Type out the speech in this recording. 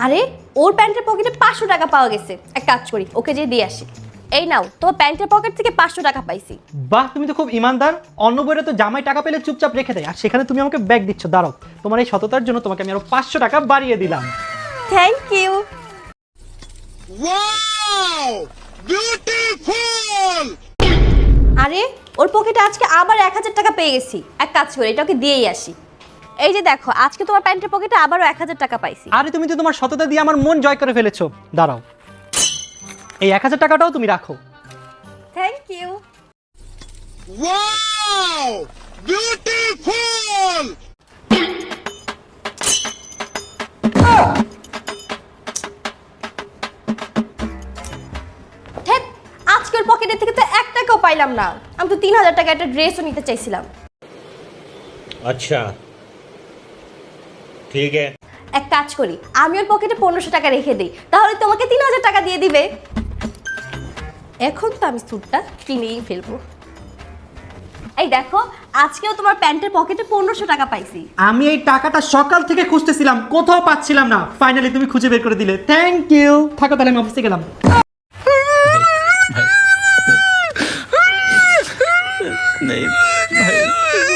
আরে ওর প্যান্টের পকেটে 500 টাকা পাওয়া গেছে, এক কাজ করি ওকে যে দিয়ে আসি। এই নাও, তোমার প্যান্টের পকেট থেকে 500 টাকা পাইছি। বাহ, তুমি তো খুব ইমানদার। অন্য বইরে তো জামাই টাকা পেলে চুপচাপ রেখে দেয়, আর সেখানে তুমি আমাকে ব্যাগ দিচ্ছ। দাঁড়াও, তোমার এই সততার জন্য তোমাকে আমি আরো 500 টাকা বাড়িয়ে দিলাম। Thank you. Wow! Beautiful! আরে ওর পকেটে আজকে আবার 1000 টাকা পেয়ে গেছি, এক কাজ করি এটা ওকে দিয়েই আসি। এই যে দেখো, আজকে তোমার প্যান্টের পকেটে আবারও 1000 টাকা পাইছি। আরে তুমি তো তোমার সততা দিয়ে আমার মন জয় করে ফেলেছো। দাঁড়াও, এই 1000 টাকাটাও তুমি রাখো। Thank you. Wow! Beautiful! ধ্যাৎ, আজকে ওর পকেটের থেকে তো 1 টাকাও পাইলাম না। আমি তো 3000 টাকা একটা ড্রেসও নিতে চাইছিলাম। अच्छा ठीक है। এক কাজ করি, আমি ওর পকেটে 1500 টাকা রেখে দিই, তাহলে তোমাকে 3000 টাকা দিয়ে দিবে। এখন তো আমি স্যুটটা কিনেই ফেলবো। এই দেখো, আজকেও তোমার প্যান্টের পকেটে 1500 টাকা পাইছি। আমি এই টাকাটা সকাল থেকে খুঁজতেছিলাম, কোথাও পাচ্ছিলাম না। ফাইনালি তুমি খুঁজে বের করে দিলে, থ্যাংক ইউ। থাকো তাহলে, আমি অফিসে গেলাম। नहीं भाई।